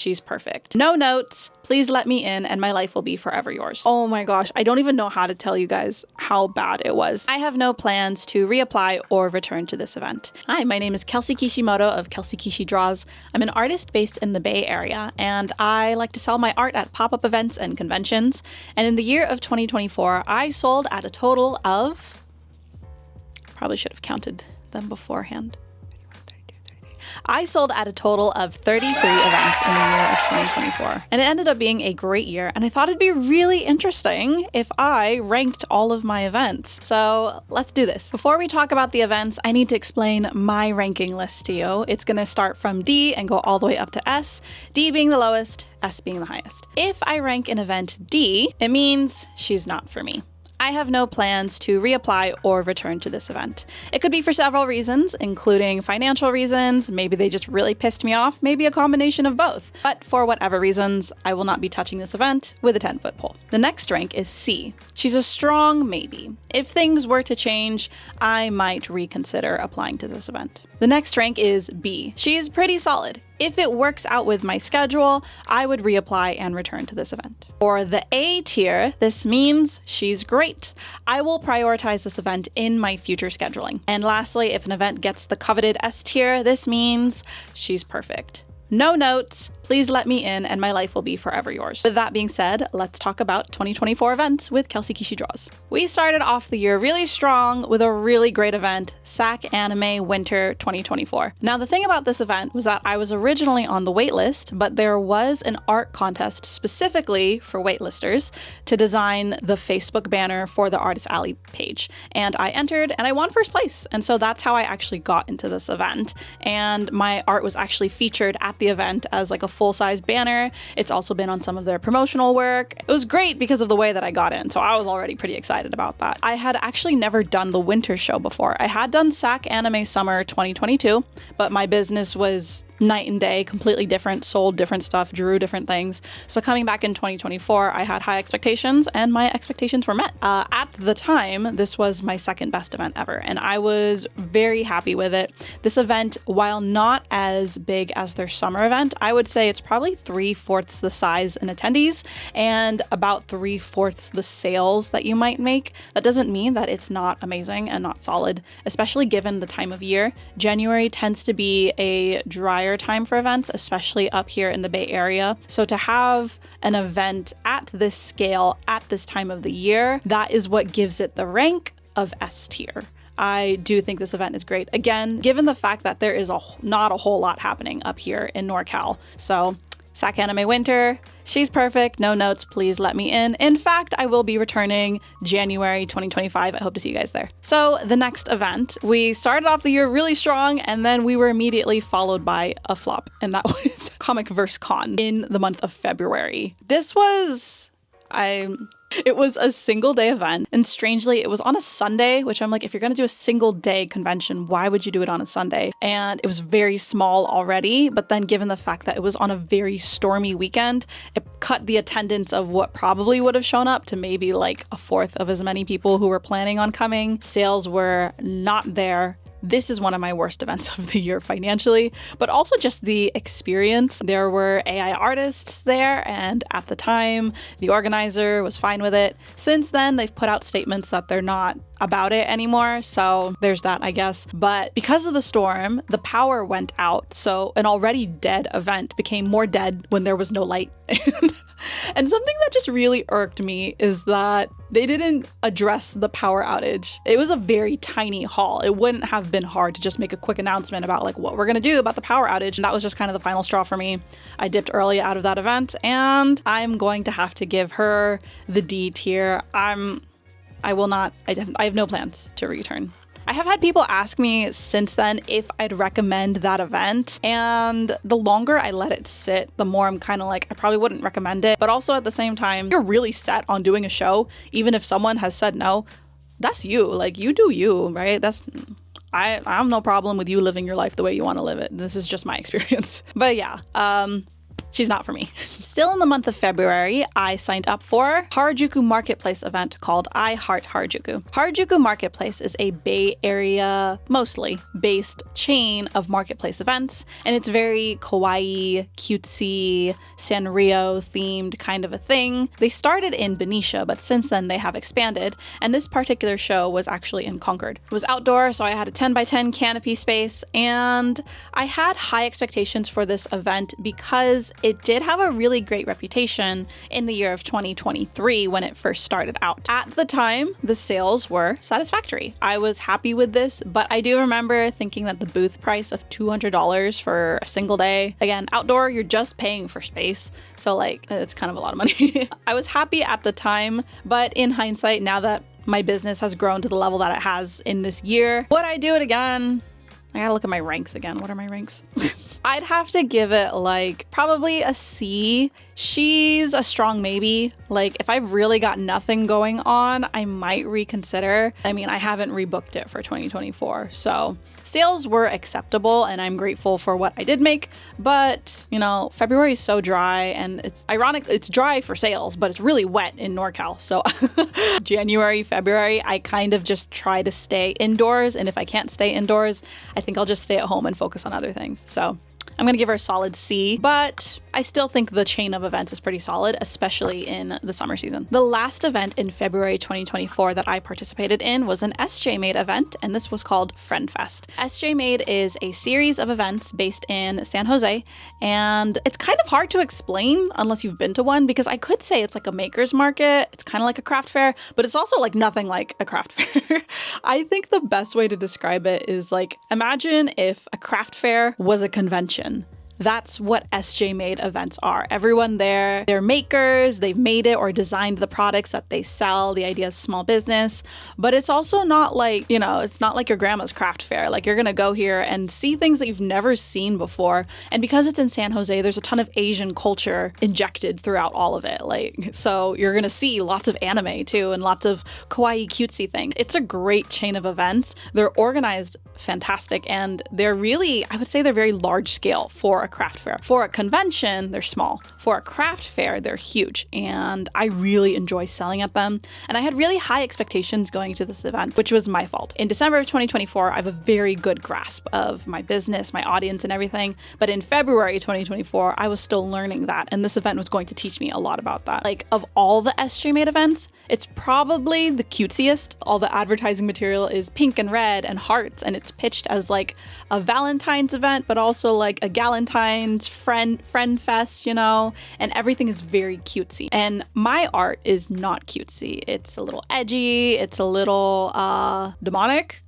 she's perfect. No notes, please let me in and my life will be forever yours. Oh my gosh, I don't even know how to tell you guys how bad it was. I have no plans to reapply or return to this event. Hi, my name is Kelsey Kishimoto of Kelsey Kishi Draws. I'm an artist based in the Bay Area, and I like to sell my art at pop-up events and conventions. And in the year of 2024, I sold at a total of... Probably should have counted them beforehand. I sold at a total of 33 events in the year of 2024, and it ended up being a great year, and I thought it'd be really interesting if I ranked all of my events. So let's do this. Before we talk about the events, I need to explain my ranking list to you. It's gonna start from D and go all the way up to S, D being the lowest, S being the highest. If I rank an event D, it means she's not for me. I have no plans to reapply or return to this event. It could be for several reasons, including financial reasons, maybe they just really pissed me off, maybe a combination of both. But for whatever reasons, I will not be touching this event with a 10-foot pole. The next rank is C. She's a strong maybe. If things were to change, I might reconsider applying to this event. The next rank is B. She's pretty solid. If it works out with my schedule, I would reapply and return to this event. For the A tier, this means she's great. I will prioritize this event in my future scheduling. And lastly, if an event gets the coveted S tier, this means she's perfect. No notes, please let me in and my life will be forever yours. With that being said, let's talk about 2024 events with Kelsey Kishi Draws. We started off the year really strong with a really great event, Sacanime Winter 2024. Now the thing about this event was that I was originally on the waitlist, but there was an art contest specifically for waitlisters to design the Facebook banner for the Artist Alley page. And I entered and I won first place. And so that's how I actually got into this event. And my art was actually featured at the event as like a full-size banner. It's also been on some of their promotional work. It was great because of the way that I got in, so I was already pretty excited about that. I had actually never done the winter show before. I had done Sacanime Summer 2022, but my business was night and day, completely different, sold different stuff, drew different things. So coming back in 2024, I had high expectations and my expectations were met. At the time, this was my second best event ever, and I was very happy with it. This event, while not as big as their summer event, I would say it's probably 3/4 the size in attendees and about 3/4 the sales that you might make. That doesn't mean that it's not amazing and not solid, especially given the time of year. January tends to be a drier time for events, especially up here in the Bay Area. So to have an event at this scale at this time of the year, that is what gives it the rank of S tier. I do think this event is great. Again, given the fact that there is not a whole lot happening up here in NorCal. So Sacanime Winter, she's perfect. No notes, please let me in. In fact, I will be returning January 2025. I hope to see you guys there. So the next event, we started off the year really strong and then we were immediately followed by a flop, and that was ComicVerse Con in the month of February. This was... It was a single day event, and strangely, it was on a Sunday, which I'm like, if you're going to do a single day convention, why would you do it on a Sunday? And it was very small already, but then given the fact that it was on a very stormy weekend, it cut the attendance of what probably would have shown up to maybe like 1/4 of as many people who were planning on coming. Sales were not there. This is one of my worst events of the year financially, but also just the experience. There were AI artists there, and at the time, the organizer was fine with it. Since then, they've put out statements that they're not about it anymore, so there's that, I guess. But because of the storm, the power went out, so an already dead event became more dead when there was no light. And something that just really irked me is that they didn't address the power outage. It was a very tiny hall. It wouldn't have been hard to just make a quick announcement about like what we're gonna do about the power outage, and that was just kind of the final straw for me. I dipped early out of that event, and I'm going to have to give her the D tier. I have no plans to return. I have had people ask me since then if I'd recommend that event, and the longer I let it sit, the more I'm kind of like, I probably wouldn't recommend it. But also at the same time, you're really set on doing a show, even if someone has said no, that's you. Like, you do you, right? I have no problem with you living your life the way you want to live it. This is just my experience. But yeah, she's not for me. Still in the month of February, I signed up for Harajuku Marketplace event called I Heart Harajuku. Harajuku Marketplace is a Bay Area, mostly, based chain of marketplace events, and it's very kawaii, cutesy, Sanrio themed kind of a thing. They started in Benicia, but since then they have expanded, and this particular show was actually in Concord. It was outdoor, so I had a 10 by 10 canopy space, and I had high expectations for this event because it did have a really great reputation in the year of 2023 when it first started out. At the time, the sales were satisfactory. I was happy with this, but I do remember thinking that the booth price of $200 for a single day, again, outdoor, you're just paying for space, so like, it's kind of a lot of money. I was happy at the time, but in hindsight, now that my business has grown to the level that it has in this year, would I do it again? I gotta look at my ranks again. What are my ranks? I'd have to give it like probably a C. She's a strong maybe. Like if I've really got nothing going on, I might reconsider. I mean, I haven't rebooked it for 2024. So sales were acceptable and I'm grateful for what I did make. But, you know, February is so dry and it's ironic. It's dry for sales, but it's really wet in NorCal. So January, February, I kind of just try to stay indoors. And if I can't stay indoors, I think I'll just stay at home and focus on other things. So I'm going to give her a solid C, but I still think the chain of events is pretty solid, especially in the summer season. The last event in February 2024 that I participated in was an SJMA event, and this was called Friend Fest. SJMA is a series of events based in San Jose, and it's kind of hard to explain unless you've been to one, because I could say it's like a maker's market, it's kind of like a craft fair, but it's also like nothing like a craft fair. I think the best way to describe it is like, imagine if a craft fair was a convention. That's what SJMA events are. Everyone there, they're makers, they've made it or designed the products that they sell. The idea is small business, but it's also not like, you know, it's not like your grandma's craft fair. Like you're gonna go here and see things that you've never seen before. And because it's in San Jose, there's a ton of Asian culture injected throughout all of it. Like, so you're gonna see lots of anime too and lots of kawaii cutesy things. It's a great chain of events. They're organized fantastic and they're really, I would say they're very large scale for a craft fair. For a convention, they're small. For a craft fair, they're huge, and I really enjoy selling at them. And I had really high expectations going to this event, which was my fault. In December of 2024, I have a very good grasp of my business, my audience, and everything. But in February 2024, I was still learning that, and this event was going to teach me a lot about that. Like, of all the SJMA events, it's probably the cutesiest. All the advertising material is pink and red and hearts, and it's pitched as like a Valentine's event, but also like a Galentine's friend fest, you know, and everything is very cutesy. And my art is not cutesy. It's a little edgy, it's a little demonic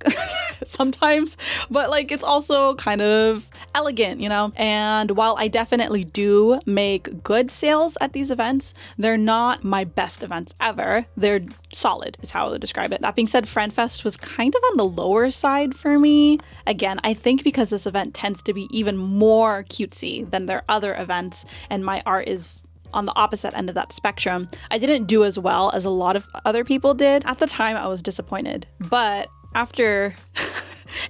sometimes, but like it's also kind of elegant, you know. And while I definitely do make good sales at these events, they're not my best events ever. They're solid is how I would describe it. That being said, Friend Fest was kind of on the lower side for me. Again, I think because this event tends to be even more cutesy than their other events, and my art is on the opposite end of that spectrum, I didn't do as well as a lot of other people did. At the time, I was disappointed, but after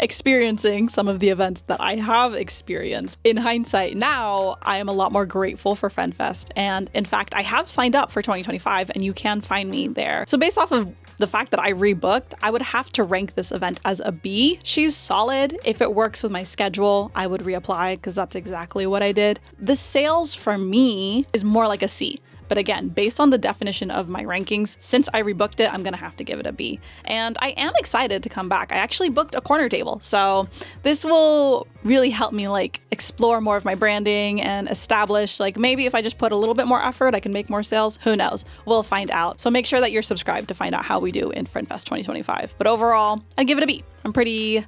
experiencing some of the events that I have experienced, in hindsight now, I am a lot more grateful for Friend Fest. And in fact, I have signed up for 2025 and you can find me there. So based off of the fact that I rebooked, I would have to rank this event as a B. She's solid. If it works with my schedule, I would reapply because that's exactly what I did. The sales for me is more like a C. But again, based on the definition of my rankings, since I rebooked it, I'm gonna have to give it a B. And I am excited to come back. I actually booked a corner table, so this will really help me like explore more of my branding and establish, like, maybe if I just put a little bit more effort, I can make more sales. Who knows? We'll find out. So make sure that you're subscribed to find out how we do in Friend Fest 2025. But overall, I'd give it a B. I'm pretty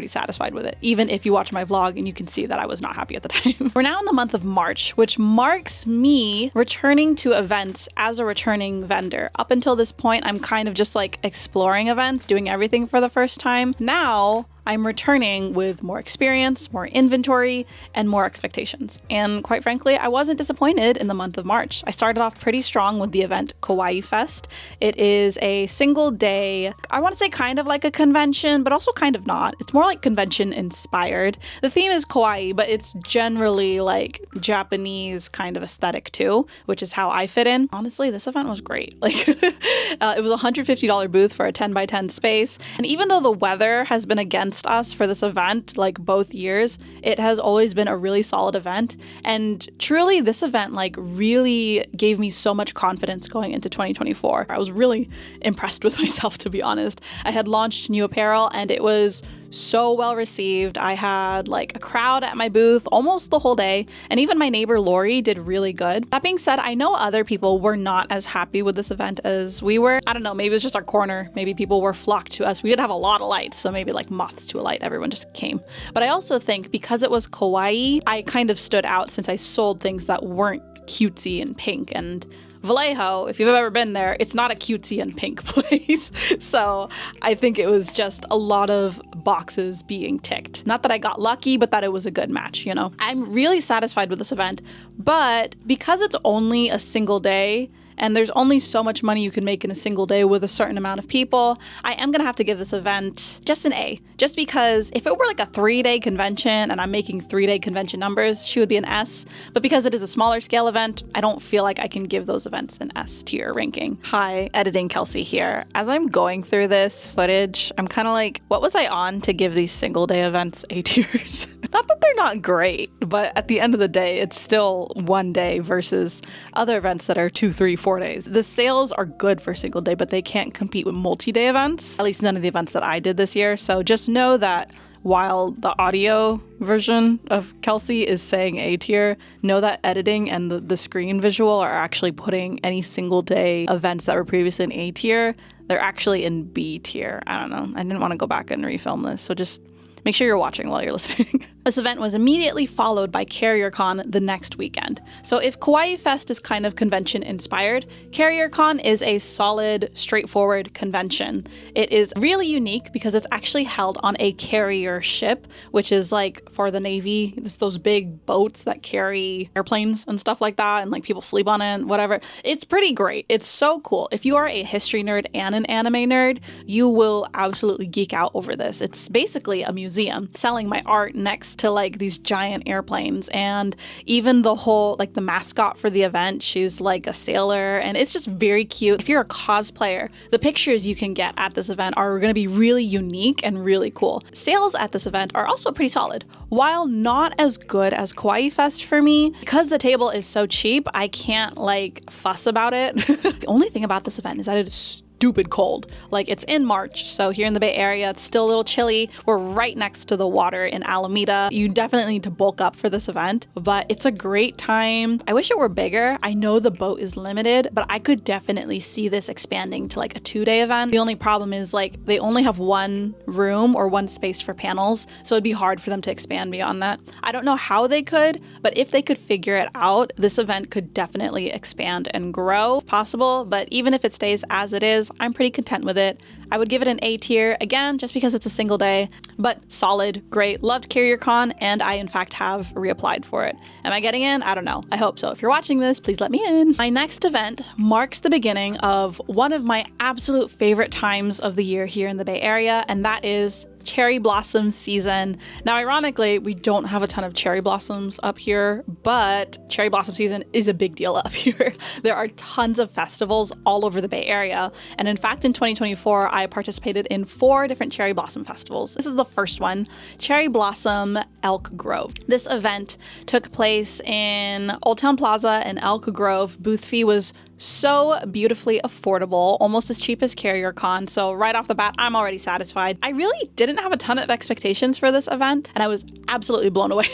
satisfied with it, even if you watch my vlog and you can see that I was not happy at the time. We're now in the month of March, which marks me returning to events as a returning vendor. Up until this point, I'm kind of just like exploring events, doing everything for the first time. Now, I'm returning with more experience, more inventory, and more expectations. And quite frankly, I wasn't disappointed in the month of March. I started off pretty strong with the event Kawaii Fest. It is a single day, I want to say kind of like a convention, but also kind of not. It's more like convention inspired. The theme is kawaii, but it's generally like Japanese kind of aesthetic too, which is how I fit in. Honestly, this event was great. Like it was a $150 booth for a 10 by 10 space. And even though the weather has been against us for this event, like both years, it has always been a really solid event. And truly this event like really gave me so much confidence going into 2024. I was really impressed with myself, to be honest. I had launched new apparel and it was so well received. I had like a crowd at my booth almost the whole day, and even my neighbor Lori did really good. That being said, I know other people were not as happy with this event as we were. I don't know, maybe it was just our corner. Maybe people were flocked to us. We did have a lot of lights, so maybe like moths to a light, everyone just came. But I also think because it was kawaii, I kind of stood out since I sold things that weren't cutesy and pink. And Vallejo, if you've ever been there, it's not a cutesy and pink place. So I think it was just a lot of boxes being ticked. Not that I got lucky, but that it was a good match, you know? I'm really satisfied with this event, but because it's only a single day, and there's only so much money you can make in a single day with a certain amount of people, I am gonna have to give this event just an A. Just because if it were like a 3-day convention and I'm making 3-day convention numbers, she would be an S. But because it is a smaller scale event, I don't feel like I can give those events an S tier ranking. Hi, Editing Kelsey here. As I'm going through this footage, I'm kind of like, what was I on to give these single day events A tiers? Not that they're not great, but at the end of the day, it's still one day versus other events that are 2, 3, 4 days. The sales are good for single day, but they can't compete with multi-day events, at least none of the events that I did this year. So just know that while the audio version of Kelsey is saying A tier, know that editing and the screen visual are actually putting any single day events that were previously in A tier, they're actually in B tier. I don't know. I didn't want to go back and refilm this, so just make sure you're watching while you're listening. This event was immediately followed by Carrier Con the next weekend. So if Kawaii Fest is kind of convention inspired, Carrier Con is a solid, straightforward convention. It is really unique because it's actually held on a carrier ship, which is like for the Navy, it's those big boats that carry airplanes and stuff like that, and like people sleep on it and whatever. It's pretty great. It's so cool. If you are a history nerd and an anime nerd, you will absolutely geek out over this. It's basically a museum selling my art next to like these giant airplanes, and even the whole like the mascot for the event, she's like a sailor, and it's just very cute. If you're a cosplayer, the pictures you can get at this event are going to be really unique and really cool. Sales at this event are also pretty solid. While not as good as Kawaii Fest for me, because the table is so cheap, I can't like fuss about it. The only thing about this event is that it is stupid cold. Like, it's in March, so here in the Bay Area, it's still a little chilly. We're right next to the water in Alameda. You definitely need to bulk up for this event, but it's a great time. I wish it were bigger. I know the boat is limited, but I could definitely see this expanding to like a 2-day event. The only problem is like they only have one room or one space for panels, so it'd be hard for them to expand beyond that. I don't know how they could, but if they could figure it out, this event could definitely expand and grow if possible. But even if it stays as it is, I'm pretty content with it. I would give it an A tier, again, just because it's a single day, but solid, great. Loved Carrier Con, and I in fact have reapplied for it. Am I getting in? I don't know. I hope so. If you're watching this, please let me in. My next event marks the beginning of one of my absolute favorite times of the year here in the Bay Area, and that is cherry blossom season. Now, ironically, we don't have a ton of cherry blossoms up here, but cherry blossom season is a big deal up here. There are tons of festivals all over the Bay Area, and in fact, in 2024, I participated in 4 different cherry blossom festivals. This is the first one, Cherry Blossom Elk Grove. This event took place in Old Town Plaza in Elk Grove. Booth fee was so beautifully affordable, almost as cheap as Carrier Con, so right off the bat, I'm already satisfied. I really didn't have a ton of expectations for this event, and I was absolutely blown away.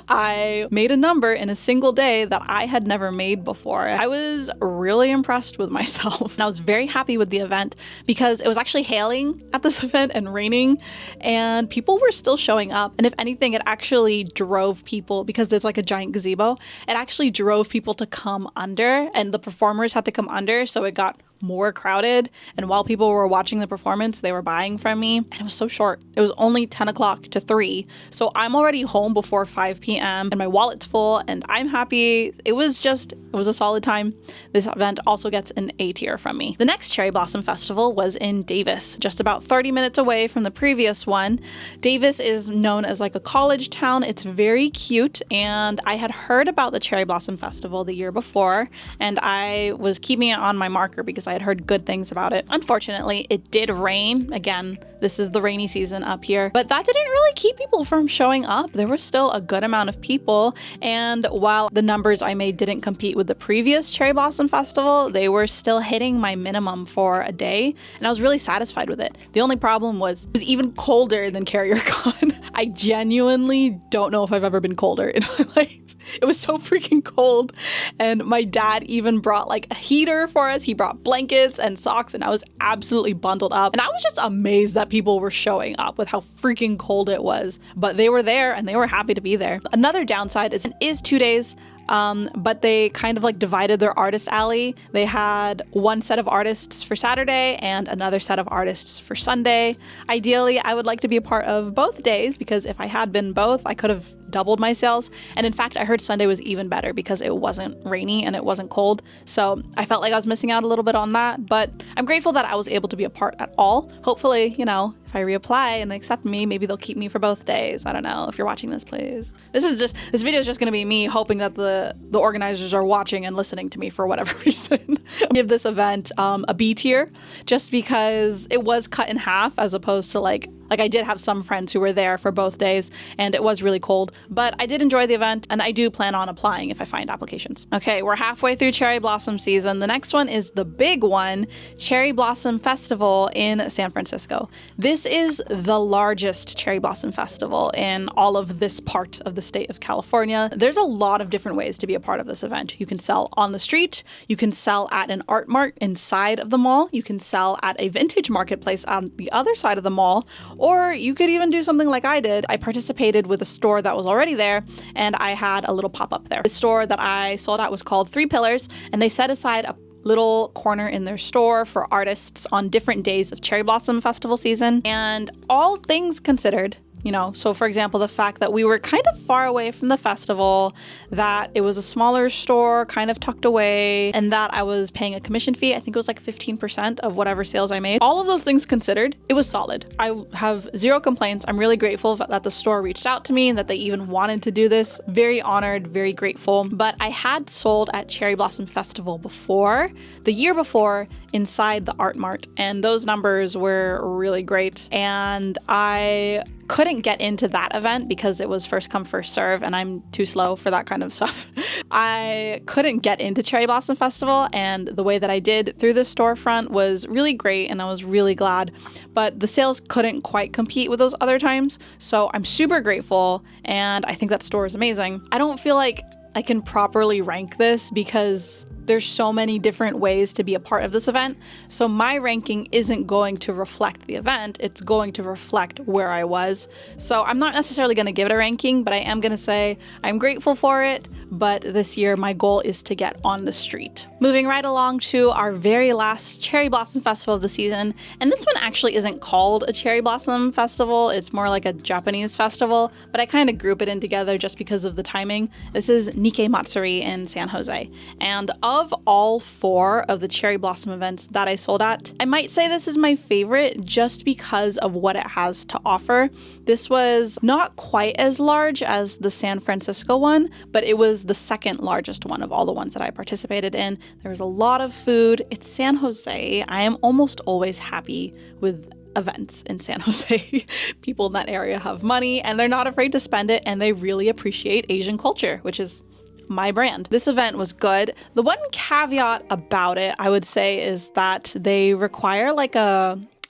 I made a number in a single day that I had never made before. I was really impressed with myself, and I was very happy with the event because it was actually hailing at this event and raining, and people were still showing up, and if anything, it actually drove people, because there's like a giant gazebo, it actually drove people to come under, and the performers had to come under, so it got more crowded. And while people were watching the performance, they were buying from me. And it was so short. It was only 10 o'clock to 3. So I'm already home before 5 p.m. and my wallet's full and I'm happy. It was a solid time. This event also gets an A tier from me. The next Cherry Blossom Festival was in Davis, just about 30 minutes away from the previous one. Davis is known as like a college town. It's very cute, and I had heard about the Cherry Blossom Festival the year before, and I was keeping it on my marker because I had heard good things about it. Unfortunately, it did rain. Again, this is the rainy season up here, but that didn't really keep people from showing up. There was still a good amount of people, and while the numbers I made didn't compete with the previous Cherry Blossom Festival, they were still hitting my minimum for a day, and I was really satisfied with it. The only problem was it was even colder than Carrier Con. I genuinely don't know if I've ever been colder in my life. It was so freaking cold, and my dad even brought like a heater for us. He brought blankets and socks, and I was absolutely bundled up, and I was just amazed that people were showing up with how freaking cold it was, but they were there and they were happy to be there. Another downside is it is 2 days, but they kind of like divided their artist alley. They had one set of artists for Saturday and another set of artists for Sunday. Ideally, I would like to be a part of both days because if I had been both, I could have doubled my sales. And in fact, I heard Sunday was even better because it wasn't rainy and it wasn't cold. So I felt like I was missing out a little bit on that, but I'm grateful that I was able to be a part at all. Hopefully, you know, if I reapply and they accept me, maybe they'll keep me for both days. I don't know. If you're watching this, please. This video is just going to be me hoping that the organizers are watching and listening to me for whatever reason. Give this event a B tier just because it was cut in half as opposed to like I did have some friends who were there for both days and it was really cold, but I did enjoy the event and I do plan on applying if I find applications. Okay, we're halfway through Cherry Blossom season. The next one is the big one, Cherry Blossom Festival in San Francisco. This is the largest Cherry Blossom Festival in all of this part of the state of California. There's a lot of different ways to be a part of this event. You can sell on the street, you can sell at an art mart inside of the mall, you can sell at a vintage marketplace on the other side of the mall, or you could even do something like I did. I participated with a store that was already there and I had a little pop-up there. The store that I sold at was called 3 Pillars, and they set aside a little corner in their store for artists on different days of Cherry Blossom Festival season. And all things considered, you know, so for example, the fact that we were kind of far away from the festival, that it was a smaller store, kind of tucked away, and that I was paying a commission fee. I think it was like 15% of whatever sales I made. All of those things considered, it was solid. I have zero complaints. I'm really grateful that the store reached out to me and that they even wanted to do this. Very honored, very grateful. But I had sold at Cherry Blossom Festival before, the year before, inside the Art Mart, and those numbers were really great. And I couldn't get into that event because it was first come, first serve, and I'm too slow for that kind of stuff. I couldn't get into Cherry Blossom Festival, and the way that I did through the storefront was really great, and I was really glad, but the sales couldn't quite compete with those other times, so I'm super grateful, and I think that store is amazing. I don't feel like I can properly rank this because there's so many different ways to be a part of this event. So my ranking isn't going to reflect the event. It's going to reflect where I was. So I'm not necessarily going to give it a ranking, but I am going to say I'm grateful for it. But this year, my goal is to get on the street. Moving right along to our very last Cherry Blossom Festival of the season. And this one actually isn't called a Cherry Blossom Festival. It's more like a Japanese festival, but I kind of group it in together just because of the timing. This is Nikkei Matsuri in San Jose. And of all 4 of the Cherry Blossom events that I sold at, I might say this is my favorite just because of what it has to offer. This was not quite as large as the San Francisco one, but it was the second largest one of all the ones that I participated in. There was a lot of food. It's San Jose. I am almost always happy with events in San Jose. People in that area have money and they're not afraid to spend it, and they really appreciate Asian culture, which is my brand. This event was good. The one caveat about it, I would say, is that they require like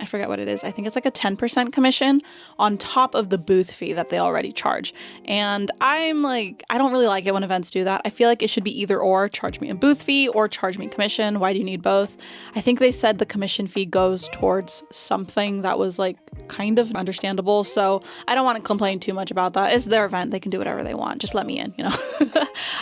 I forget what it is. I think it's like a 10% commission on top of the booth fee that they already charge. And I'm like, I don't really like it when events do that. I feel like it should be either or, charge me a booth fee or charge me commission. Why do you need both? I think they said the commission fee goes towards something that was like kind of understandable. So I don't want to complain too much about that. It's their event. They can do whatever they want. Just let me in, you know.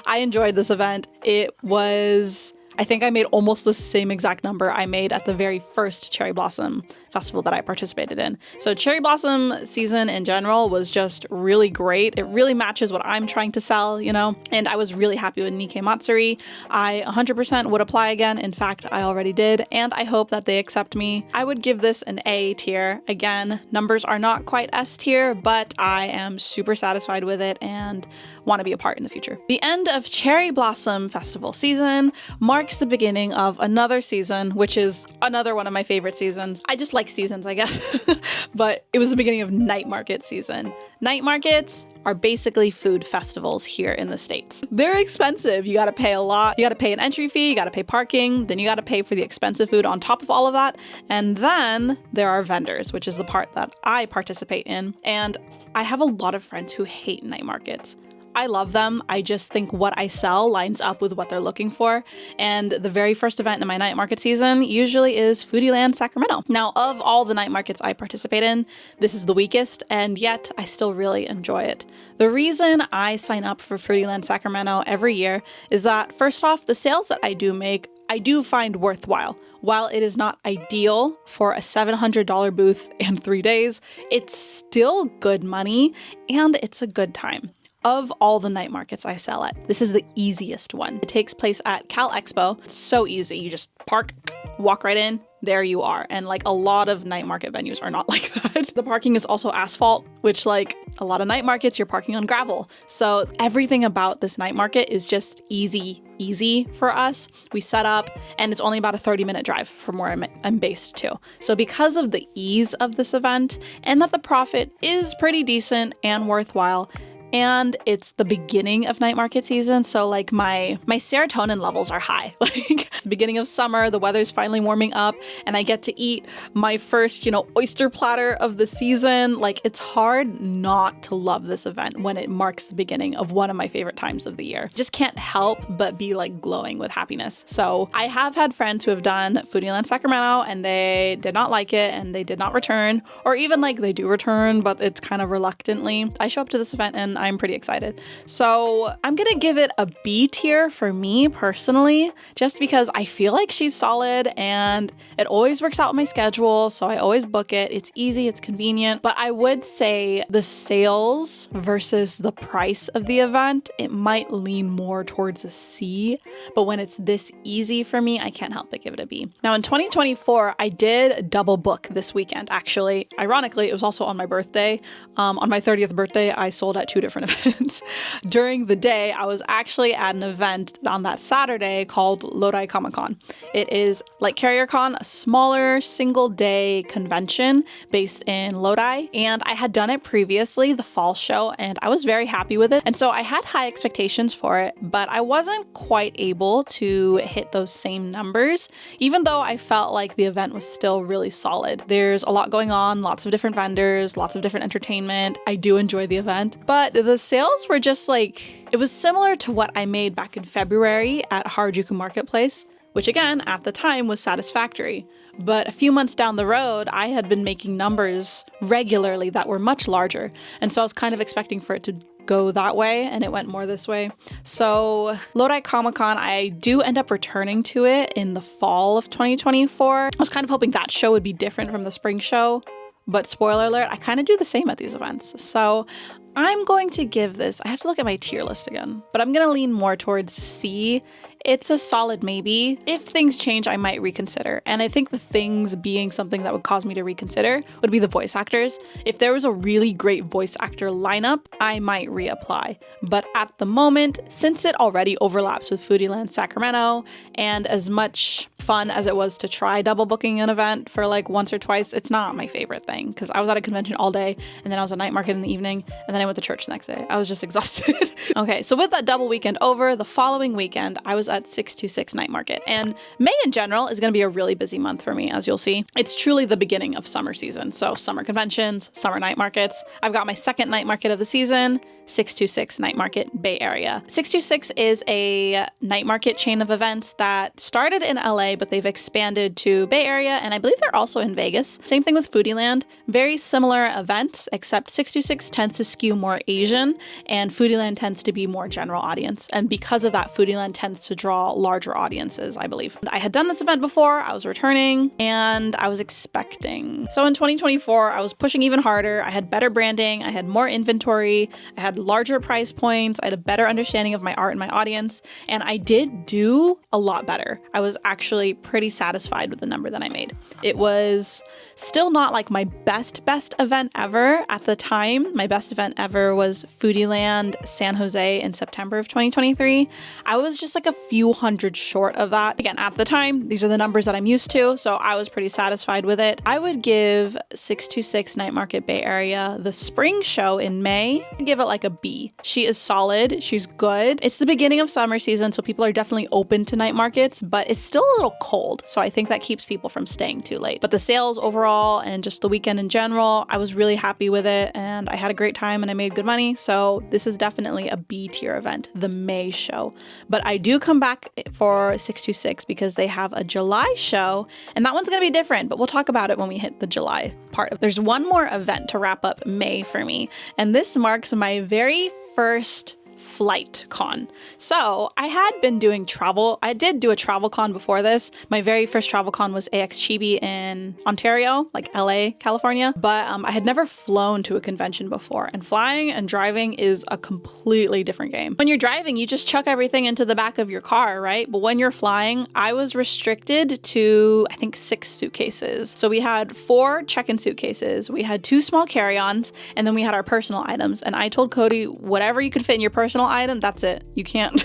I enjoyed this event. It was I think I made almost the same exact number I made at the very first Cherry Blossom festival that I participated in. So Cherry Blossom season in general was just really great. It really matches what I'm trying to sell, you know, and I was really happy with Nikkei Matsuri. I 100% would apply again. In fact, I already did, and I hope that they accept me. I would give this an A tier. Again, numbers are not quite S tier, but I am super satisfied with it and want to be a part in the future. The end of Cherry Blossom Festival season marks the beginning of another season, which is another one of my favorite seasons. I just like seasons, I guess, but it was the beginning of night market season. Night markets are basically food festivals here in the States. They're expensive. You got to pay a lot. You got to pay an entry fee, you got to pay parking, then you got to pay for the expensive food on top of all of that. And then there are vendors, which is the part that I participate in. And I have a lot of friends who hate night markets. I love them. I just think what I sell lines up with what they're looking for. And the very first event in my night market season usually is Foodland Sacramento. Now, of all the night markets I participate in, this is the weakest, and yet I still really enjoy it. The reason I sign up for Foodland Sacramento every year is that, first off, the sales that I do make, I do find worthwhile. While it is not ideal for a $700 booth in 3 days, it's still good money and it's a good time. Of all the night markets I sell at, this is the easiest one. It takes place at Cal Expo. It's so easy. You just park, walk right in, there you are. And like a lot of night market venues are not like that. The parking is also asphalt, which like a lot of night markets, you're parking on gravel. So everything about this night market is just easy for us. We set up and it's only about a 30-minute drive from where I'm based too. So because of the ease of this event and that the profit is pretty decent and worthwhile, and it's the beginning of night market season, so like my serotonin levels are high. Like it's the beginning of summer, the weather's finally warming up, and I get to eat my first, oyster platter of the season. Like it's hard not to love this event when it marks the beginning of one of my favorite times of the year. Just can't help but be like glowing with happiness. So I have had friends who have done Foodland Sacramento and they did not like it and they did not return, or even like they do return, but it's kind of reluctantly. I show up to this event and I'm pretty excited. So I'm gonna give it a B tier for me personally, just because I feel like she's solid and it always works out with my schedule. So I always book it. It's easy, it's convenient, but I would say the sales versus the price of the event, it might lean more towards a C, but when it's this easy for me, I can't help but give it a B. Now in 2024, I did double book this weekend. Actually, ironically, it was also on my birthday. On my 30th birthday, I sold at 2 different events. During the day, I was actually at an event on that Saturday called Loi ComicCon. It is like CarrierCon, a smaller single day convention based in Lodi, and I had done it previously, the fall show, and I was very happy with it. And so I had high expectations for it, but I wasn't quite able to hit those same numbers, even though I felt like the event was still really solid. There's a lot going on, lots of different vendors, lots of different entertainment. I do enjoy the event, but the sales were just like, it was similar to what I made back in February at Harajuku Marketplace, which again, at the time was satisfactory. But a few months down the road, I had been making numbers regularly that were much larger. And so I was kind of expecting for it to go that way, and it went more this way. So Loi ComicCon, I do end up returning to it in the fall of 2024. I was kind of hoping that show would be different from the spring show, but spoiler alert, I kind of do the same at these events. So I'm going to give this, I have to look at my tier list again, but I'm going to lean more towards C. It's a solid maybe. If things change, I might reconsider. And I think the things being something that would cause me to reconsider would be the voice actors. If there was a really great voice actor lineup, I might reapply. But at the moment, since it already overlaps with Foodland Sacramento, and as much fun as it was to try double booking an event for like once or twice, it's not my favorite thing because I was at a convention all day and then I was at night market in the evening and then I went to church the next day. I was just exhausted. Okay, so with that double weekend over, the following weekend, I was at 626 Night Market. And May in general is going to be a really busy month for me, as you'll see. It's truly the beginning of summer season. So summer conventions, summer night markets. I've got my second night market of the season, 626 Night Market, Bay Area. 626 is a night market chain of events that started in LA but they've expanded to Bay Area, and I believe they're also in Vegas. Same thing with Foodie Land. Very similar events, except 626 tends to skew more Asian, and Foodie Land tends to be more general audience. And because of that, Foodie Land tends to draw larger audiences, I believe. I had done this event before, I was returning, and I was expecting. So in 2024, I was pushing even harder. I had better branding, I had more inventory, I had larger price points, I had a better understanding of my art and my audience, and I did do a lot better. I was actually pretty satisfied with the number that I made. It was still not like my best event ever at the time. My best event ever was Foodie Land San Jose in September of 2023. I was just like a few hundred short of that. Again, at the time, these are the numbers that I'm used to, so I was pretty satisfied with it. I would give 626 Night Market Bay Area the spring show in May. I'd give it like a B. She is solid, she's good. It's the beginning of summer season, so people are definitely open to night markets, but it's still a little cold, so I think that keeps people from staying too late. But the sales overall and just the weekend in general, I was really happy with it, and I had a great time and I made good money, so this is definitely a B tier event, the May show. But I do come back for 626 because they have a July show, and that one's gonna be different, but we'll talk about it when we hit the July part. There's one more event to wrap up May for me, and this marks my very first flight con. So I had been doing travel. I did do a travel con before this. My very first travel con was AX Chibi in Ontario, like LA, California. But I had never flown to a convention before, and flying and driving is a completely different game. When you're driving, you just chuck everything into the back of your car, right? But when you're flying, I was restricted to, I think, 6 suitcases. So we had 4 check-in suitcases, we had 2 small carry-ons, and then we had our personal items. And I told Cody, whatever you could fit in your personal item, that's it. You can't.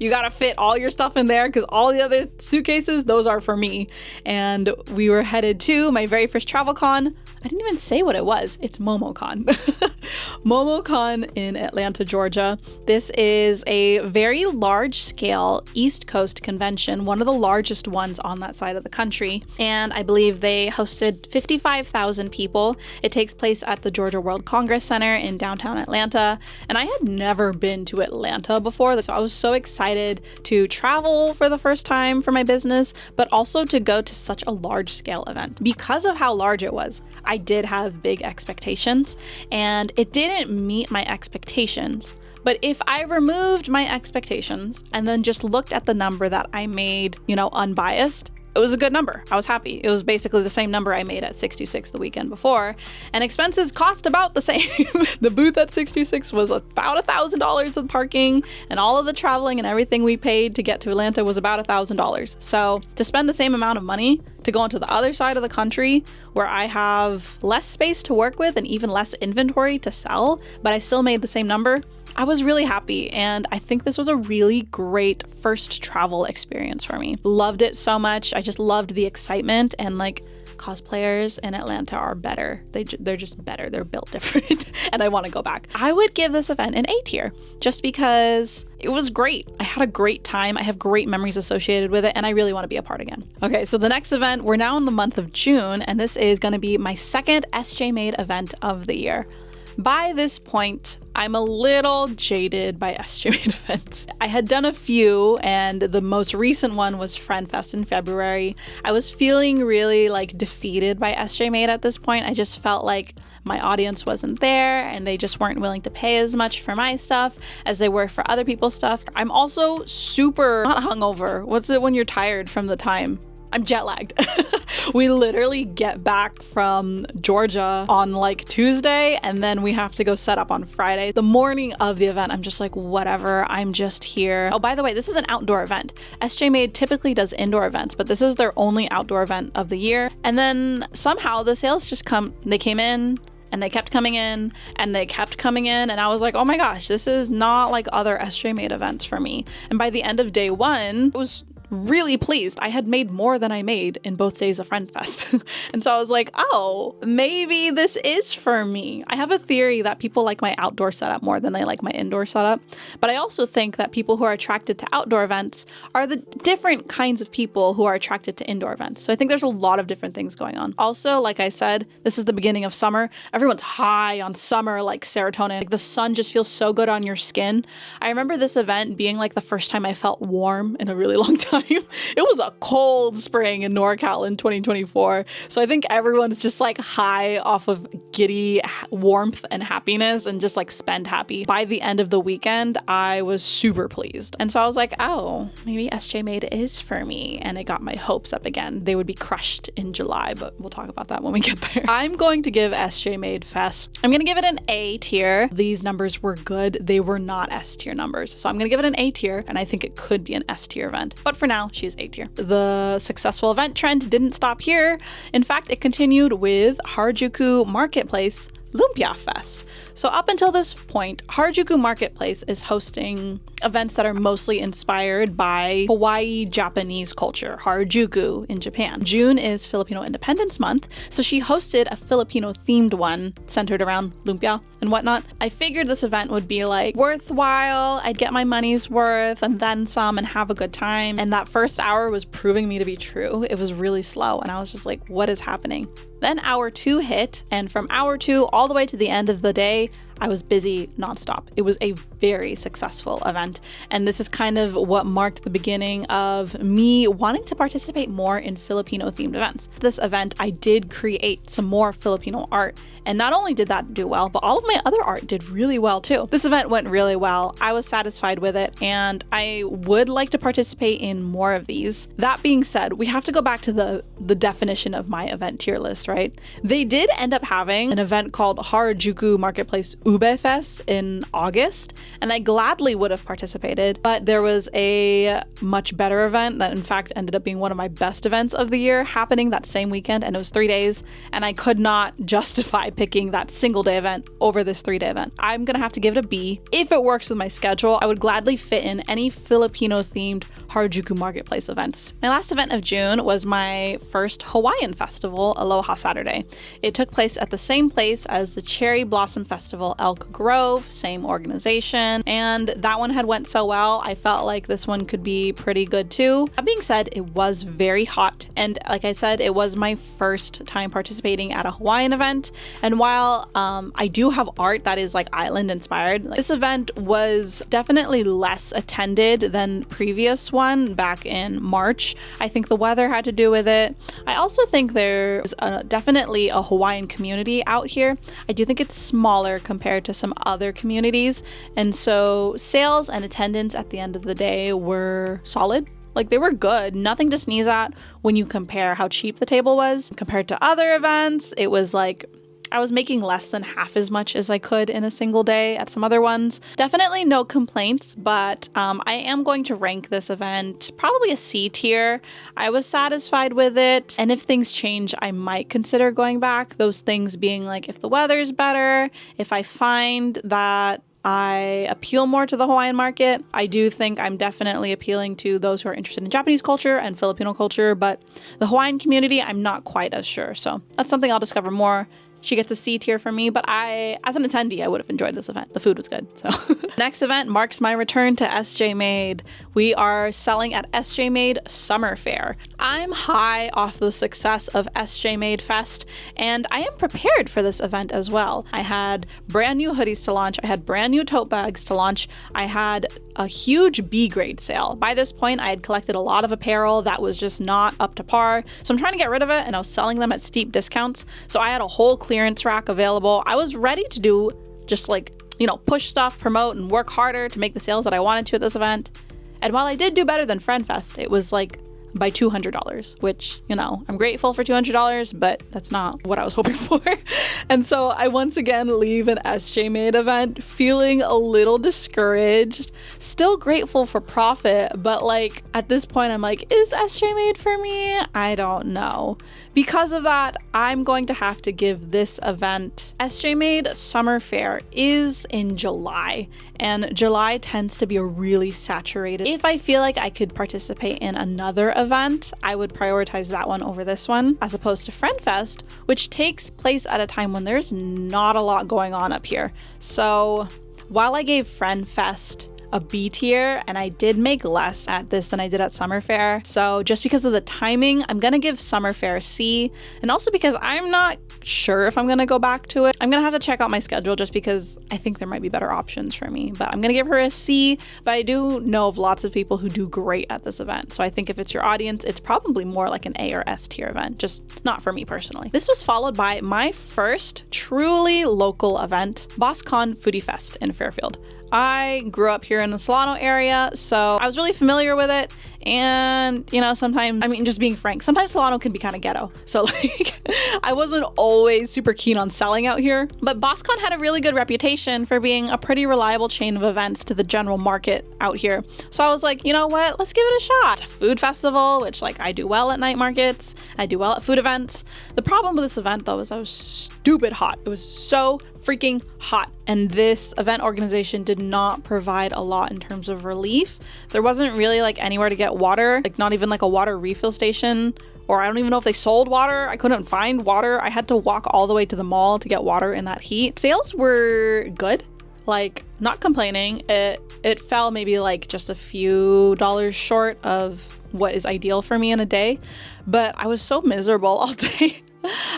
You gotta fit all your stuff in there because all the other suitcases, those are for me. And we were headed to my very first travel con. I didn't even say what it was. It's MomoCon. MomoCon in Atlanta, Georgia. This is a very large scale East Coast convention, one of the largest ones on that side of the country. And I believe they hosted 55,000 people. It takes place at the Georgia World Congress Center in downtown Atlanta. And I had never been to Atlanta before, so I was so excited to travel for the first time for my business, but also to go to such a large scale event. Because of how large it was, I did have big expectations, and it didn't meet my expectations. But if I removed my expectations and then just looked at the number that I made, unbiased, it was a good number. I was happy. It was basically the same number I made at 626 the weekend before, and expenses cost about the same. The booth at 626 was about $1,000 with parking, and all of the traveling and everything we paid to get to Atlanta was about $1,000. So to spend the same amount of money to go onto the other side of the country where I have less space to work with and even less inventory to sell, but I still made the same number, I was really happy, and I think this was a really great first travel experience for me. Loved it so much. I just loved the excitement, and cosplayers in Atlanta are better. They're just better. They're built different, and I want to go back. I would give this event an A tier just because it was great. I had a great time. I have great memories associated with it, and I really want to be a part again. Okay, so the next event, we're now in the month of June, and this is going to be my second SJMA event of the year. By this point, I'm a little jaded by SJMA events. I had done a few, and the most recent one was Friend Fest in February. I was feeling really defeated by SJMA at this point. I just felt like my audience wasn't there, and they just weren't willing to pay as much for my stuff as they were for other people's stuff. I'm also super, not hungover. What's it when you're tired from the time? I'm jet lagged. We literally get back from Georgia on Tuesday, and then we have to go set up on Friday. The morning of the event, I'm just like, whatever, I'm just here. Oh, by the way, this is an outdoor event. SJMA typically does indoor events, but this is their only outdoor event of the year. And then somehow the sales just they came in, and they kept coming in, and they kept coming in, and I was like, oh my gosh, this is not like other SJMA events for me. And by the end of day one, I was really pleased. I had made more than I made in both days of Friend Fest. And so I was like, oh, maybe this is for me. I have a theory that people like my outdoor setup more than they like my indoor setup. But I also think that people who are attracted to outdoor events are the different kinds of people who are attracted to indoor events. So I think there's a lot of different things going on. Also, like I said, this is the beginning of summer. Everyone's high on summer, serotonin. The sun just feels so good on your skin. I remember this event being the first time I felt warm in a really long time. time. It was a cold spring in NorCal in 2024. So I think everyone's just like high off of giddy warmth and happiness and just like spend happy. By the end of the weekend, I was super pleased. And so I was like, oh, maybe SJMade is for me. And it got my hopes up again. They would be crushed in July, but we'll talk about that when we get there. I'm going to give SJMade Fest, I'm going to give it an A tier. These numbers were good. They were not S tier numbers. So I'm going to give it an A tier, and I think it could be an S tier event. But for now, she's A tier. The successful event trend didn't stop here. In fact, it continued with Harajuku Marketplace Lumpia Fest. So up until this point, Harajuku Marketplace is hosting events that are mostly inspired by Hawaii Japanese culture, Harajuku in Japan. June is Filipino Independence Month, so she hosted a Filipino themed one centered around lumpia and whatnot. I figured this event would be like worthwhile, I'd get my money's worth and then some and have a good time. And that first hour was proving me to be true. It was really slow and I was just like, what is happening? Then hour 2 hit, and from hour 2 all the way to the end of the day, I was busy nonstop. It was a very successful event, and this is kind of what marked the beginning of me wanting to participate more in Filipino-themed events. This event, I did create some more Filipino art, and not only did that do well, but all of my other art did really well too. This event went really well. I was satisfied with it, and I would like to participate in more of these. That being said, we have to go back to the definition of my event tier list, right? They did end up having an event called Harajuku Marketplace Ube Fest in August, and I gladly would have participated, but there was a much better event that in fact ended up being one of my best events of the year happening that same weekend, and it was 3 days, and I could not justify picking that single day event over this 3-day event. I'm gonna have to give it a B. If it works with my schedule, I would gladly fit in any Filipino themed Harajuku Marketplace events. My last event of June was my first Hawaiian festival, Aloha Saturday. It took place at the same place as the Cherry Blossom Festival, Elk Grove, same organization, and that one had went so well, I felt like this one could be pretty good too. That being said, it was very hot, and like I said, it was my first time participating at a Hawaiian event, and while I do have art that is like island inspired, this event was definitely less attended than previous one back in March. I think the weather had to do with it. I also think there's definitely a Hawaiian community out here. I do think it's smaller compared to some other communities, and so sales and attendance at the end of the day were solid. Like, they were good, nothing to sneeze at when you compare how cheap the table was compared to other events. It was like I was making less than half as much as I could in a single day at some other ones. Definitely no complaints, but I am going to rank this event probably a C tier. I was satisfied with it, and if things change, I might consider going back. Those things being like if the weather's better, if I find that I appeal more to the Hawaiian market. I do think I'm definitely appealing to those who are interested in Japanese culture and Filipino culture, but the Hawaiian community, I'm not quite as sure. So that's something I'll discover more. She gets a C tier from me, but as an attendee, I would have enjoyed this event. The food was good. So next event marks my return to SJMade. We are selling at SJMade Summer Fair. I'm high off the success of SJMade Fest, and I am prepared for this event as well. I had brand new hoodies to launch. I had brand new tote bags to launch. I had a huge B grade sale. By this point, I had collected a lot of apparel that was just not up to par. So I'm trying to get rid of it, and I was selling them at steep discounts. So I had a whole clearance rack available. I was ready to do just like, push stuff, promote, and work harder to make the sales that I wanted to at this event. And while I did do better than Friend Fest, it was like by $200, which, I'm grateful for $200, but that's not what I was hoping for. And so I once again leave an SJMade event feeling a little discouraged, still grateful for profit, but like at this point I'm like, is SJMade for me? I don't know. Because of that, I'm going to have to give this event, SJMade Summer Fair is in July, and July tends to be a really saturated. If I feel like I could participate in another event, I would prioritize that one over this one, as opposed to Friend Fest, which takes place at a time when there's not a lot going on up here. So while I gave Friend Fest a B tier, and I did make less at this than I did at Summer Fair. So just because of the timing, I'm gonna give Summer Fair a C, and also because I'm not sure if I'm gonna go back to it. I'm gonna have to check out my schedule just because I think there might be better options for me, but I'm gonna give her a C. But I do know of lots of people who do great at this event, so I think if it's your audience, it's probably more like an A or S tier event, just not for me personally. This was followed by my first truly local event, Bosson Foodie Fest in Fairfield. I grew up here in the Solano area, so I was really familiar with it. And, you know, sometimes, I mean, just being frank, sometimes Solano can be kind of ghetto. So like, I wasn't always super keen on selling out here. But Boscon had a really good reputation for being a pretty reliable chain of events to the general market out here. So I was like, you know what, let's give it a shot. It's a food festival, which like I do well at night markets. I do well at food events. The problem with this event though is I was stupid hot. It was so freaking hot. And this event organization did not provide a lot in terms of relief. There wasn't really like anywhere to get water, like not even like a water refill station, or I don't even know if they sold water. I couldn't find water. I had to walk all the way to the mall to get water in that heat. Sales were good, like not complaining. It fell maybe like just a few dollars short of what is ideal for me in a day, but I was so miserable all day.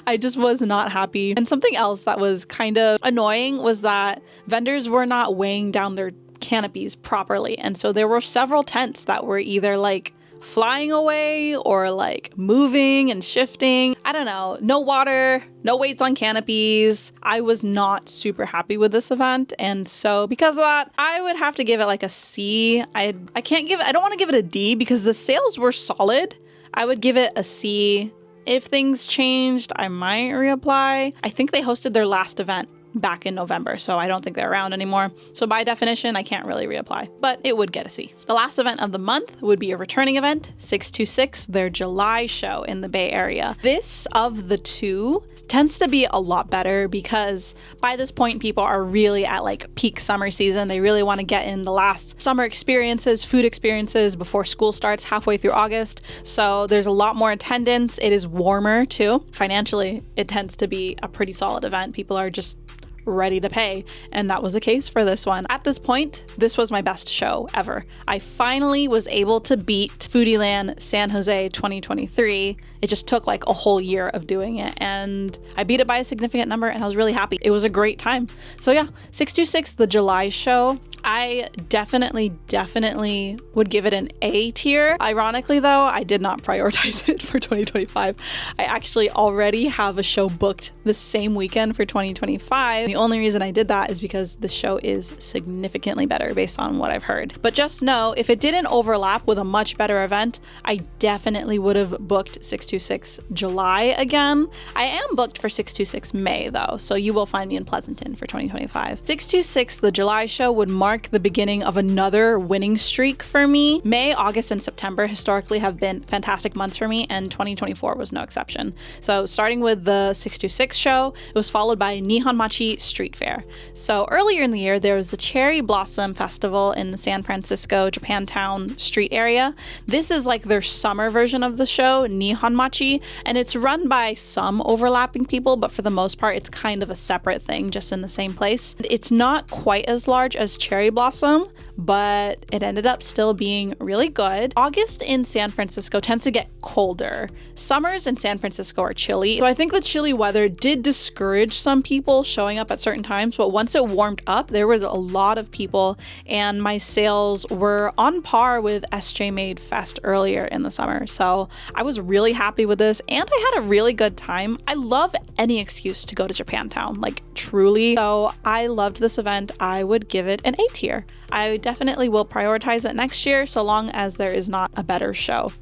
I just was not happy. And something else that was kind of annoying was that vendors were not weighing down their canopies properly. And so there were several tents that were either like flying away or like moving and shifting. I don't know. No water, no weights on canopies. I was not super happy with this event. And so because of that, I would have to give it like a C. I don't want to give it a D because the sales were solid. I would give it a C. If things changed, I might reapply. I think they hosted their last event back in November, so I don't think they're around anymore. So by definition, I can't really reapply, but it would get a C. The last event of the month would be a returning event, 626, their July show in the Bay Area. This of the two tends to be a lot better because by this point, people are really at like peak summer season. They really want to get in the last summer experiences, food experiences before school starts halfway through August. So there's a lot more attendance. It is warmer too. Financially, it tends to be a pretty solid event. People are just ready to pay, and that was the case for this one. At this point, this was my best show ever. I finally was able to beat Foodland San Jose 2023. It just took like a whole year of doing it, and I beat it by a significant number, and I was really happy. It was a great time. So yeah, 626, the July show, I definitely would give it an A tier. Ironically though, I did not prioritize it for 2025. I actually already have a show booked the same weekend for 2025. The only reason I did that is because the show is significantly better based on what I've heard. But just know, if it didn't overlap with a much better event, I definitely would have booked 626 July again. I am booked for 626 May though, so you will find me in Pleasanton for 2025. 626, the July show, would mark the beginning of another winning streak for me. May, August, and September historically have been fantastic months for me, and 2024 was no exception. So starting with the 626 show, it was followed by Nihon Machi Street Fair. So earlier in the year, there was the Cherry Blossom Festival in the San Francisco, Japantown street area. This is like their summer version of the show, Nihon Machi, and it's run by some overlapping people, but for the most part, it's kind of a separate thing, just in the same place. It's not quite as large as Cherry Blossom, but it ended up still being really good. August in San Francisco tends to get colder. Summers in San Francisco are chilly, so I think the chilly weather did discourage some people showing up at certain times, but once it warmed up, there was a lot of people, and my sales were on par with SJMA Fest earlier in the summer. So I was really happy with this, and I had a really good time. I love any excuse to go to Japantown, like truly. So I loved this event. I would give it an A tier. I definitely will prioritize it next year, so long as there is not a better show.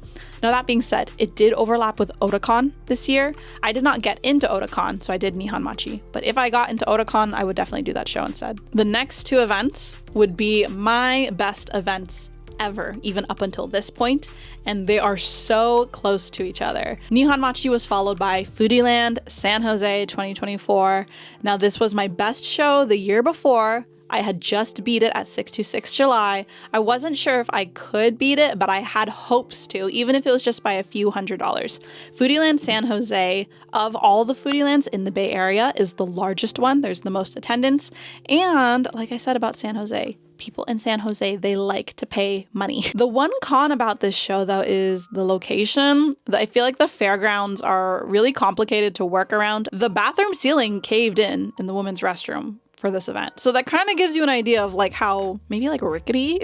Now, that being said, it did overlap with Otakon this year. I did not get into Otakon, so I did Nihon Machi. But if I got into Otakon, I would definitely do that show instead. The next two events would be my best events ever, even up until this point, and they are so close to each other. Nihon Machi was followed by Foodland San Jose 2024. Now, this was my best show the year before. I had just beat it at 626 July. I wasn't sure if I could beat it, but I had hopes to, even if it was just by a few $100s. Foodland San Jose, of all the Foodlands in the Bay Area, is the largest one. There's the most attendance. And like I said about San Jose, people in San Jose, they like to pay money. The one con about this show, though, is the location. I feel like the fairgrounds are really complicated to work around. The bathroom ceiling caved in the women's restroom for this event. So that kind of gives you an idea of like how maybe like rickety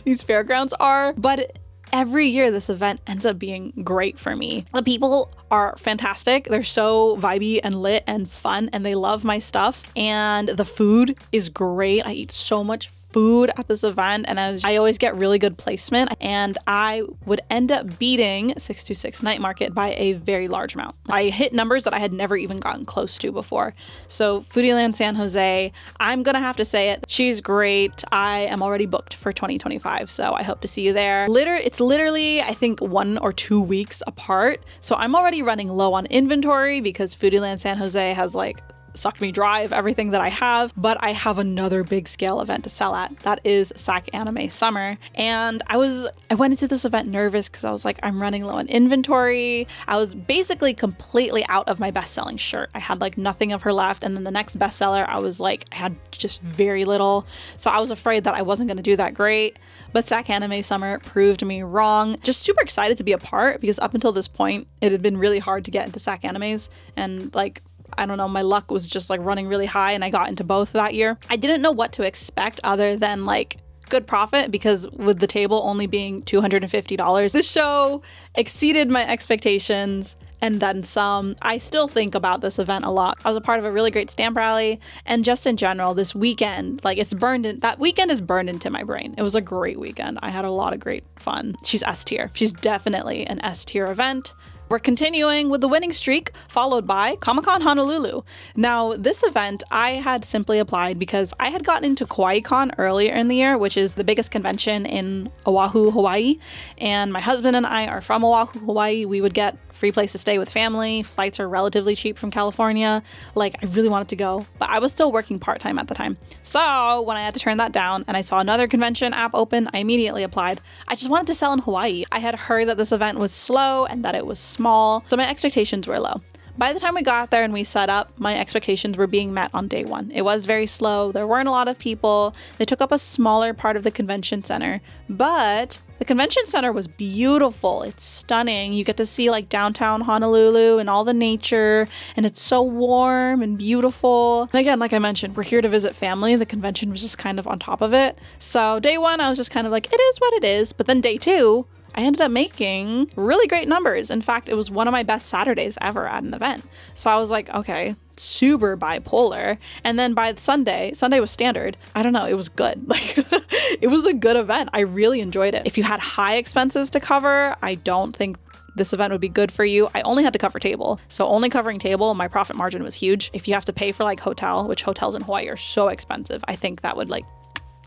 these fairgrounds are. But every year this event ends up being great for me. The people are fantastic. They're so vibey and lit and fun, and they love my stuff. And the food is great. I eat so much food at this event, and I always get really good placement, and I would end up beating 626 Night Market by a very large amount. I hit numbers that I had never even gotten close to before. So Foodieland San Jose, I'm gonna have to say it. She's great. I am already booked for 2025, so I hope to see you there. It's literally, I think, 1 or 2 weeks apart. So I'm already running low on inventory because Foodieland San Jose has like sucked me dry of everything that I have, but I have another big scale event to sell at. That is Sacanime Summer. And I went into this event nervous because I was like, I'm running low on inventory. I was basically completely out of my best-selling shirt. I had like nothing of her left. And then the next bestseller, I had just very little. So I was afraid that I wasn't going to do that great. But Sacanime Summer proved me wrong. Just super excited to be a part because up until this point, it had been really hard to get into Sac Animes. And like, I don't know, my luck was just like running really high and I got into both that year. I didn't know what to expect other than like good profit because with the table only being $250, this show exceeded my expectations and then some. I still think about this event a lot. I was a part of a really great stamp rally, and just in general, this weekend, like that weekend is burned into my brain. It was a great weekend. I had a lot of great fun. She's S tier. She's definitely an S tier event. We're continuing with the winning streak, followed by Comic-Con Honolulu. Now, this event, I had simply applied because I had gotten into Kawaii Con earlier in the year, which is the biggest convention in Oahu, Hawaii. And my husband and I are from Oahu, Hawaii. We would get free place to stay with family. Flights are relatively cheap from California. Like, I really wanted to go, but I was still working part-time at the time. So when I had to turn that down and I saw another convention app open, I immediately applied. I just wanted to sell in Hawaii. I had heard that this event was slow and that it was small, so my expectations were low. By the time we got there and we set up, my expectations were being met on day one. It was very slow. There weren't a lot of people. They took up a smaller part of the convention center, but the convention center was beautiful. It's stunning. You get to see like downtown Honolulu and all the nature, and it's so warm and beautiful. And again, like I mentioned, we're here to visit family. The convention was just kind of on top of it. So day one, I was just kind of like, it is what it is. But then day two, I ended up making really great numbers. In fact, it was one of my best Saturdays ever at an event. So I was like, okay, super bipolar. And then by Sunday was standard. I don't know, it was good. Like, it was a good event. I really enjoyed it. If you had high expenses to cover, I don't think this event would be good for you. I only had to cover table. So only covering table, my profit margin was huge. If you have to pay for like hotel, which hotels in Hawaii are so expensive, I think that would like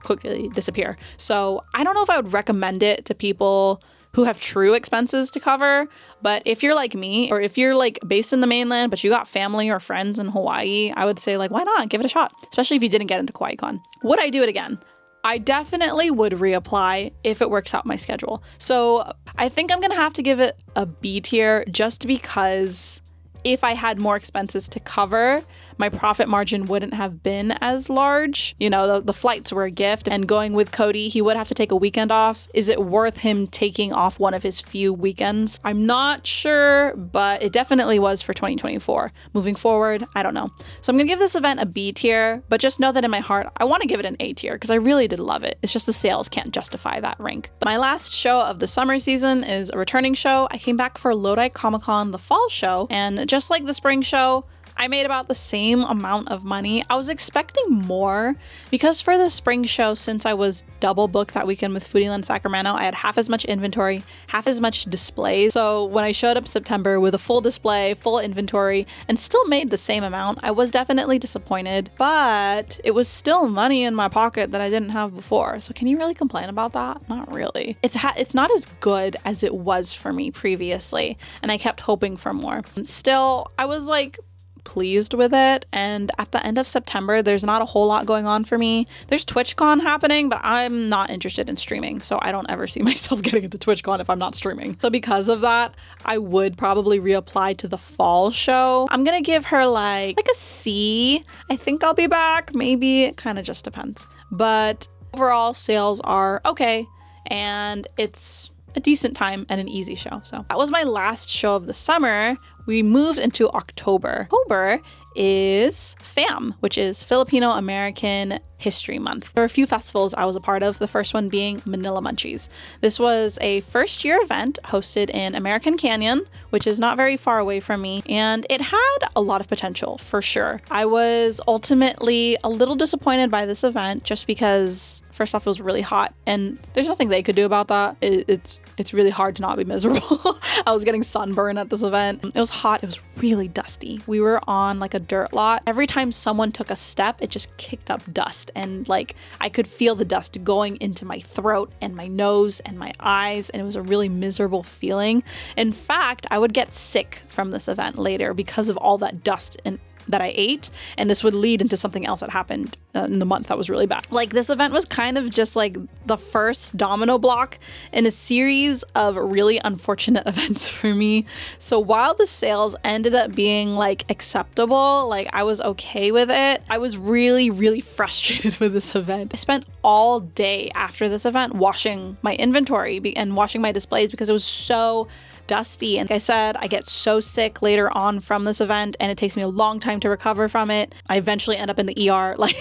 quickly disappear. So I don't know if I would recommend it to people who have true expenses to cover. But if you're like me, or if you're like based in the mainland, but you got family or friends in Hawaii, I would say like, why not? Give it a shot, especially if you didn't get into Kawaii Con. Would I do it again? I definitely would reapply if it works out my schedule. So I think I'm gonna have to give it a B tier just because if I had more expenses to cover, my profit margin wouldn't have been as large. You know, the flights were a gift, and going with Cody, he would have to take a weekend off. Is it worth him taking off one of his few weekends? I'm not sure, but it definitely was for 2024. Moving forward, I don't know. So I'm gonna give this event a B tier, but just know that in my heart, I wanna give it an A tier because I really did love it. It's just the sales can't justify that rank. But my last show of the summer season is a returning show. I came back for Loi ComicCon, the fall show, and just like the spring show, I made about the same amount of money. I was expecting more because for the spring show, since I was double booked that weekend with Foodland Sacramento, I had half as much inventory, half as much displays. So when I showed up September with a full display, full inventory, and still made the same amount, I was definitely disappointed, but it was still money in my pocket that I didn't have before. So can you really complain about that? Not really. It's not as good as it was for me previously, and I kept hoping for more. Still, I was like, pleased with it. And at the end of September, there's not a whole lot going on for me. There's TwitchCon happening, but I'm not interested in streaming, so I don't ever see myself getting into TwitchCon if I'm not streaming. So because of that, I would probably reapply to the fall show. I'm gonna give her like a C. I think I'll be back. Maybe. It kind of just depends. But Overall, sales are okay, and it's a decent time and an easy show. So that was my last show of the summer. We moved into October. October is FAM, which is Filipino American History Month. There were a few festivals I was a part of, the first one being Manila Munchies. This was a first-year event hosted in American Canyon, which is not very far away from me, and it had a lot of potential, for sure. I was ultimately a little disappointed by this event just because, first off, it was really hot, and there's nothing they could do about that. It's really hard to not be miserable. I was getting sunburn at this event. It was hot. It was really dusty. We were on like a dirt lot. Every time someone took a step, it just kicked up dust, and like I could feel the dust going into my throat and my nose and my eyes, and it was a really miserable feeling. In fact, I would get sick from this event later because of all that dust that I ate, and this would lead into something else that happened in the month that was really bad. Like, this event was kind of just like the first domino block in a series of really unfortunate events for me. So while the sales ended up being like acceptable, like I was okay with it, I was really, really frustrated with this event. I spent all day after this event washing my inventory and washing my displays because it was so dusty. And like I said, I get so sick later on from this event, and it takes me a long time to recover from it. I eventually end up in the ER. Like,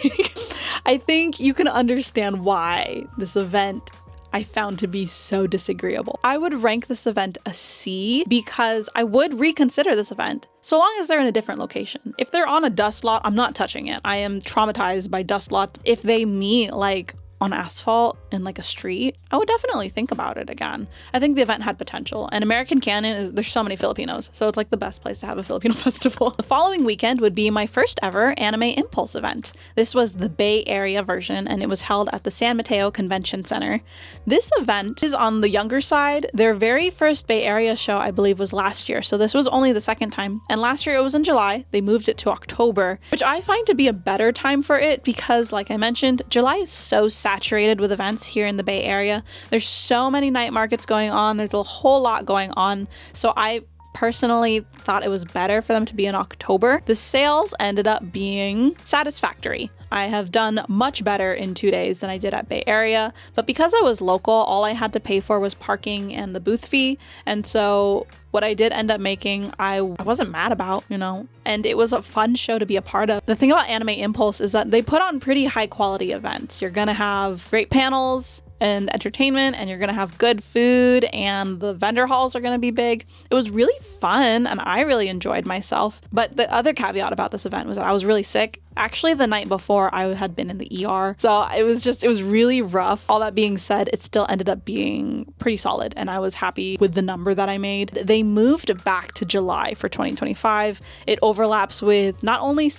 I think you can understand why this event I found to be so disagreeable. I would rank this event a C because I would reconsider this event so long as they're in a different location. If they're on a dust lot, I'm not touching it. I am traumatized by dust lots. If they meet like on asphalt in like a street, I would definitely think about it again. I think the event had potential, and American Canyon there's so many Filipinos, so it's like the best place to have a Filipino festival. The following weekend would be my first ever Anime Impulse event. This was the Bay Area version, and it was held at the San Mateo Convention Center. This event is on the younger side. Their very first Bay Area show, I believe, was last year, so this was only the second time, and last year it was in July. They moved it to October, which I find to be a better time for it because, like I mentioned, July is so saturated with events here in the Bay Area. There's so many night markets going on. There's a whole lot going on. So I personally thought it was better for them to be in October. The sales ended up being satisfactory. I have done much better in 2 days than I did at Bay Area, but because I was local, all I had to pay for was parking and the booth fee. And so what I did end up making, I wasn't mad about, and it was a fun show to be a part of. The thing about Anime Impulse is that they put on pretty high quality events. You're gonna have great panels and entertainment, and you're gonna have good food, and the vendor halls are gonna be big. It was really fun, and I really enjoyed myself. But the other caveat about this event was that I was really sick. Actually, the night before, I had been in the ER. So it was really rough. All that being said, it still ended up being pretty solid, and I was happy with the number that I made. They moved back to July for 2025. It overlaps with not only the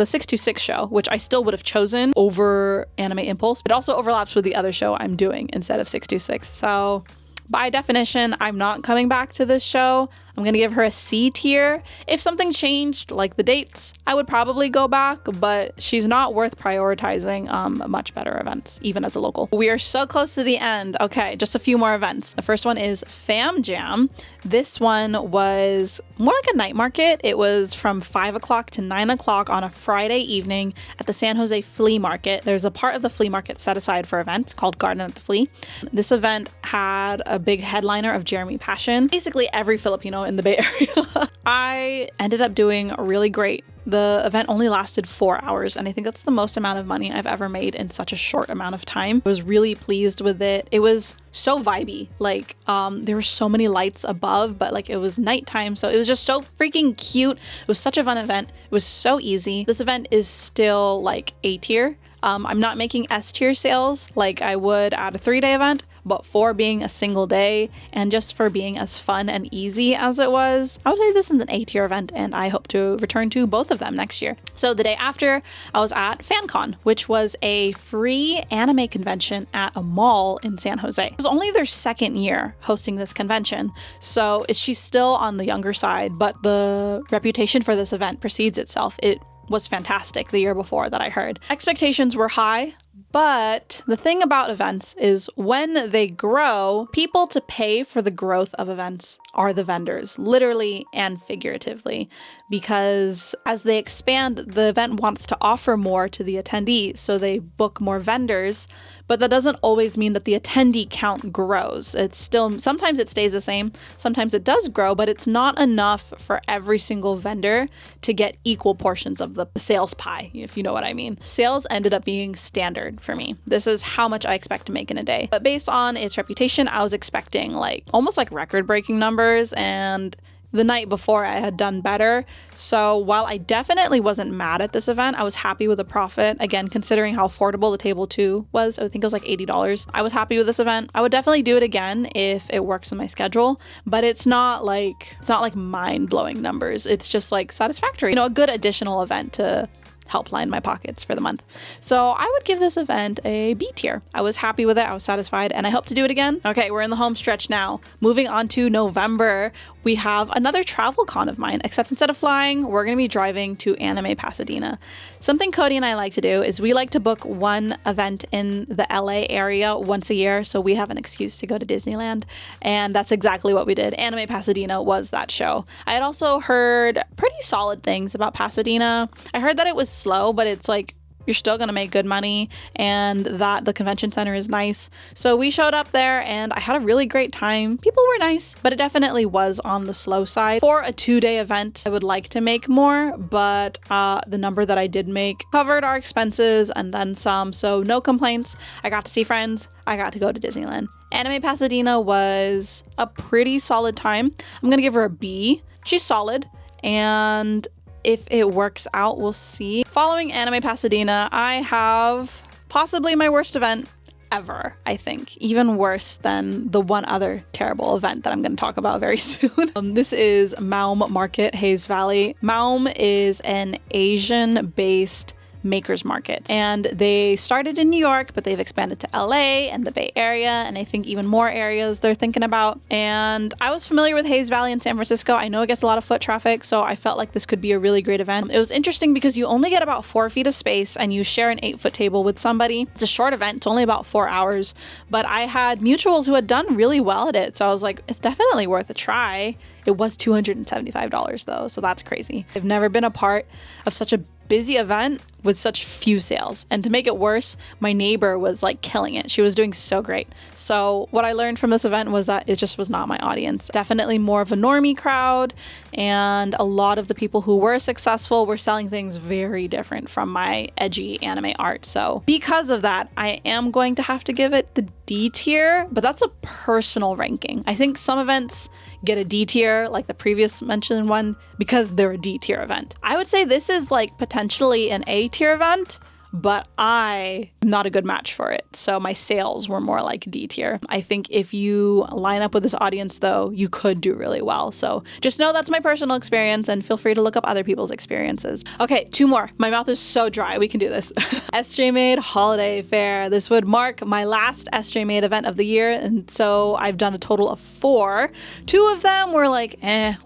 626 show, which I still would have chosen over Anime Impulse, but also overlaps with the other show I'm doing instead of 626. So by definition, I'm not coming back to this show. I'm going to give her a C tier. If something changed, like the dates, I would probably go back, but she's not worth prioritizing much better events, even as a local. We are so close to the end. Okay, just a few more events. The first one is Fam Jam. This one was more like a night market. It was from 5 o'clock to 9 o'clock on a Friday evening at the San Jose Flea Market. There's a part of the flea market set aside for events called Garden at the Flea. This event had a big headliner of Jeremy Passion. Basically every Filipino in the Bay Area. I ended up doing really great. The event only lasted 4 hours, and I think that's the most amount of money I've ever made in such a short amount of time. I was really pleased with it. It was so vibey. Like, there were so many lights above, but like it was nighttime, so it was just so freaking cute. It was such a fun event. It was so easy. This event is still like A tier. I'm not making S tier sales like I would at a 3-day event, but for being a single day and just for being as fun and easy as it was, I would say this is an A tier event, and I hope to return to both of them next year. So the day after, I was at Fancon, which was a free anime convention at a mall in San Jose. It was only their second year hosting this convention, so she's still on the younger side, but the reputation for this event precedes itself. It was fantastic the year before that I heard. Expectations were high, But the thing about events is when they grow, people to pay for the growth of events are the vendors, literally and figuratively, because as they expand, the event wants to offer more to the attendee, so they book more vendors, but that doesn't always mean that the attendee count grows. It's still, sometimes it stays the same, sometimes it does grow, but it's not enough for every single vendor to get equal portions of the sales pie, if you know what I mean. Sales ended up being standard for me. This is how much I expect to make in a day. But based on its reputation, I was expecting like almost like record-breaking numbers, and the night before I had done better. So while I definitely wasn't mad at this event, I was happy with the profit. Again, considering how affordable the table 2 was, I think it was like $80. I was happy with this event. I would definitely do it again if it works in my schedule, but it's not like mind-blowing numbers. It's just like satisfactory, a good additional event to help line my pockets for the month. So I would give this event a B tier. I was happy with it. I was satisfied, and I hope to do it again. Okay, we're in the home stretch now. Moving on to November, we have another travel con of mine, except instead of flying, we're going to be driving to Anime Pasadena. Something Cody and I like to do is we like to book one event in the LA area once a year, so we have an excuse to go to Disneyland, and that's exactly what we did. Anime Pasadena was that show. I had also heard pretty solid things about Pasadena. I heard that it was slow, but it's like you're still gonna make good money, and that the convention center is nice. So we showed up there and I had a really great time. People were nice, but it definitely was on the slow side. For a 2-day event, I would like to make more, but the number that I did make covered our expenses and then some, so no complaints. I got to see friends. I got to go to Disneyland. Anime Pasadena was a pretty solid time. I'm gonna give her a B. She's solid, and if it works out, we'll see. Following Anime Pasadena, I have possibly my worst event ever, I think. Even worse than the one other terrible event that I'm going to talk about very soon. This is Maum Market, Hayes Valley. Maum is an Asian-based makers market, and they started in New York, but they've expanded to LA and the Bay Area, and I think even more areas they're thinking about. And I was familiar with Hayes Valley in San Francisco. I know it gets a lot of foot traffic, so I felt like this could be a really great event. It was interesting because you only get about 4 feet of space and you share an 8-foot table with somebody. It's a short event. It's only about 4 hours, but I had mutuals who had done really well at it, so I was like, it's definitely worth a try. It was $275 though, so that's crazy. I've never been a part of such a busy event with such few sales. And to make it worse, my neighbor was like killing it. She was doing so great. So what I learned from this event was that it just was not my audience. Definitely more of a normie crowd, and a lot of the people who were successful were selling things very different from my edgy anime art. So because of that, I am going to have to give it the D tier, but that's a personal ranking. I think some events get a D tier, like the previous mentioned one, because they're a D tier event. I would say this is like potentially an A tier event, but I am not a good match for it. So my sales were more like D tier. I think if you line up with this audience though, you could do really well. So just know that's my personal experience, and feel free to look up other people's experiences. Okay, 2 more. My mouth is so dry. We can do this. SJMA Holiday Fair. This would mark my last SJMA event of the year, and so I've done a total of 4. 2 of them were like,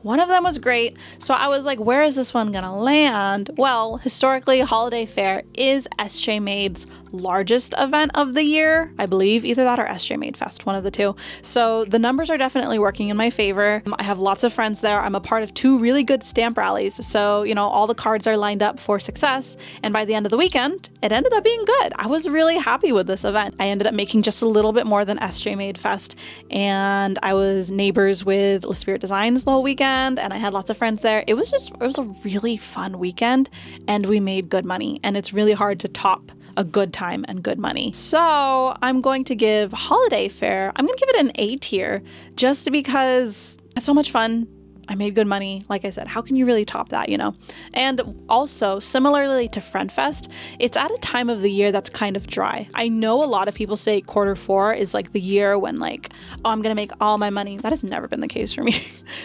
one of them was great. So I was like, where is this one gonna land? Well, historically, Holiday Fair is SJMA's largest event of the year, I believe. Either that or SJMA Fest, one of the two. So the numbers are definitely working in my favor. I have lots of friends there. I'm a part of 2 really good stamp rallies. So, all the cards are lined up for success. And by the end of the weekend, it ended up being good. I was really happy with this event. I ended up making just a little bit more than SJMA Fest. And I was neighbors with La Spirit Designs the whole weekend, and I had lots of friends there. It was a really fun weekend, and we made good money. And it's really hard to top a good time and good money. So I'm going to give Holiday Fair, I'm going to give it an A tier, just because it's so much fun. I made good money. Like I said, how can you really top that, And also, similarly to FriendFest, it's at a time of the year that's kind of dry. I know a lot of people say Q4 is like the year when I'm going to make all my money. That has never been the case for me.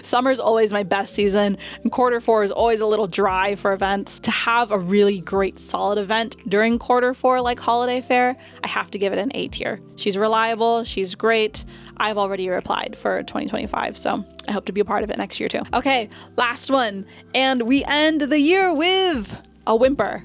Summer's always my best season, and Q4 is always a little dry for events. To have a really great solid event during Q4 like Holiday Fair, I have to give it an A tier. She's reliable. She's great. I've already replied for 2025, so I hope to be a part of it next year too. Okay, last one. And we end the year with a whimper.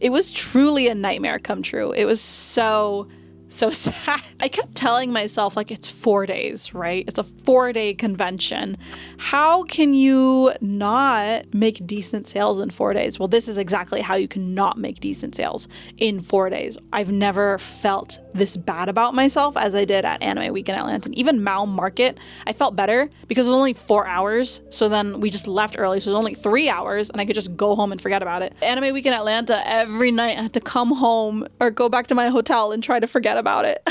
It was truly a nightmare come true. It was so sad. I kept telling myself, like, it's 4 days, right? It's a 4-day convention. How can you not make decent sales in 4 days? Well, this is exactly how you cannot make decent sales in 4 days. I've never felt this bad about myself as I did at Anime Week in Atlanta. And even Mal Market, I felt better because it was only 4 hours. So then we just left early. So it was only 3 hours and I could just go home and forget about it. Anime Week in Atlanta, every night I had to come home or go back to my hotel and try to forget about it.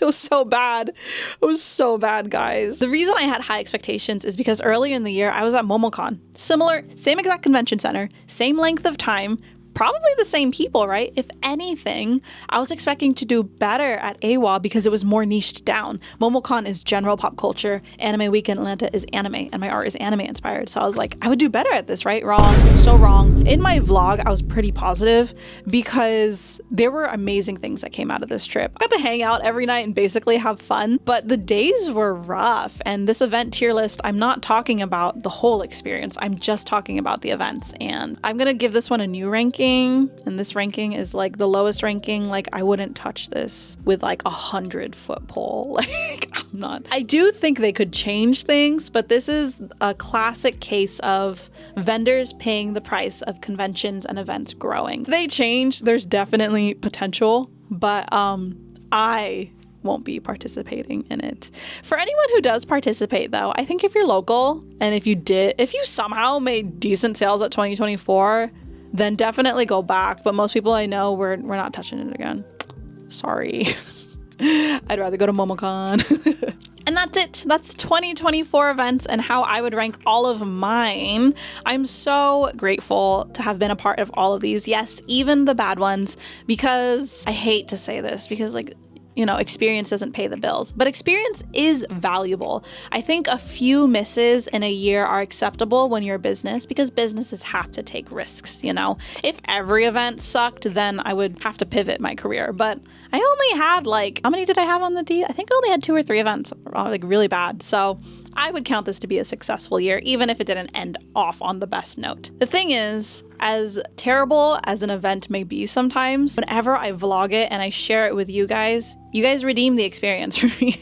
It was so bad. It was so bad, guys. The reason I had high expectations is because earlier in the year, I was at MomoCon. Similar, same exact convention center, same length of time, probably the same people, right? If anything, I was expecting to do better at AWA because it was more niched down. MomoCon is general pop culture. Anime Week in Atlanta is anime, and my art is anime inspired. So I was like, I would do better at this, right? Wrong. So wrong. In my vlog, I was pretty positive because there were amazing things that came out of this trip. I got to hang out every night and basically have fun, but the days were rough. And this event tier list, I'm not talking about the whole experience. I'm just talking about the events. And I'm going to give this one a new ranking. And this ranking is like the lowest ranking. Like, I wouldn't touch this with like 100-foot pole. Like, I'm not. I do think they could change things, but this is a classic case of vendors paying the price of conventions and events growing. If they change, there's definitely potential, but I won't be participating in it. For anyone who does participate though, I think if you're local and if you somehow made decent sales at 2024, then definitely go back. But most people I know, we're not touching it again. Sorry. I'd rather go to MomoCon. And that's it. That's 2024 events and how I would rank all of mine. I'm so grateful to have been a part of all of these. Yes, even the bad ones, because I hate to say this because, like, you know, experience doesn't pay the bills, but experience is valuable. I think a few misses in a year are acceptable when you're a business because businesses have to take risks, you know. If every event sucked, then I would have to pivot my career. But I only had like, how many did I have on the D? I think I only had 2 or 3 events, like really bad. So I would count this to be a successful year, even if it didn't end off on the best note. The thing is, as terrible as an event may be sometimes, whenever I vlog it and I share it with you guys redeem the experience for me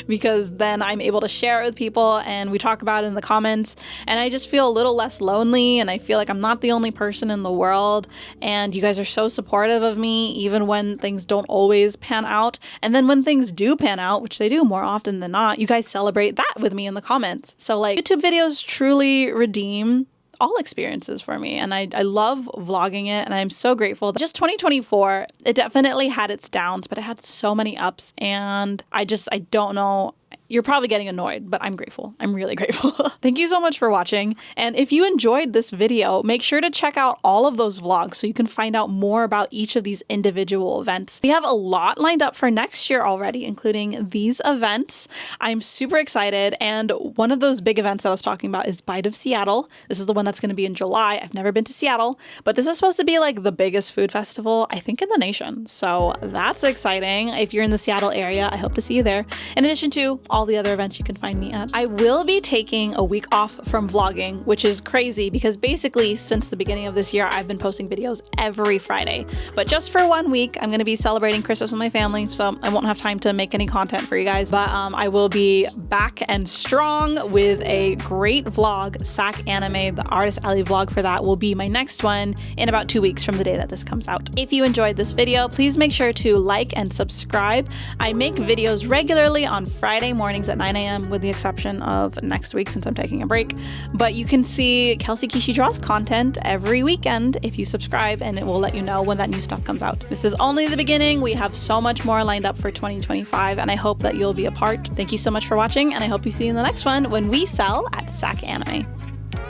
because then I'm able to share it with people and we talk about it in the comments and I just feel a little less lonely and I feel like I'm not the only person in the world and you guys are so supportive of me even when things don't always pan out. And then when things do pan out, which they do more often than not, you guys celebrate that with me in the comments. So like YouTube videos truly redeem all experiences for me and I love vlogging it and I'm so grateful. Just 2024, it definitely had its downs, but it had so many ups and I don't know. You're probably getting annoyed, but I'm grateful. I'm really grateful. Thank you so much for watching. And if you enjoyed this video, make sure to check out all of those vlogs so you can find out more about each of these individual events. We have a lot lined up for next year already, including these events. I'm super excited. And one of those big events that I was talking about is Bite of Seattle. This is the one that's going to be in July. I've never been to Seattle, but this is supposed to be like the biggest food festival, I think, in the nation. So that's exciting. If you're in the Seattle area, I hope to see you there. In addition to all the other events you can find me at. I will be taking a week off from vlogging, which is crazy because basically since the beginning of this year, I've been posting videos every Friday. But just for 1 week, I'm going to be celebrating Christmas with my family, so I won't have time to make any content for you guys. But I will be back and strong with a great vlog, Sac Anime. The Artist Alley vlog for that will be my next one in about 2 weeks from the day that this comes out. If you enjoyed this video, please make sure to like and subscribe. I make videos regularly on Friday mornings at 9 a.m. with the exception of next week since I'm taking a break. But you can see Kelsey Kishi Draws content every weekend if you subscribe and it will let you know when that new stuff comes out. This is only the beginning. We have so much more lined up for 2025 and I hope that you'll be a part. Thank you so much for watching and I hope you see you in the next one when we sell at Sac Anime.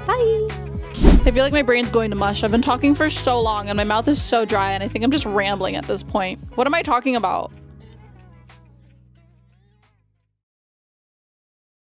Bye! I feel like my brain's going to mush. I've been talking for so long and my mouth is so dry and I think I'm just rambling at this point. What am I talking about?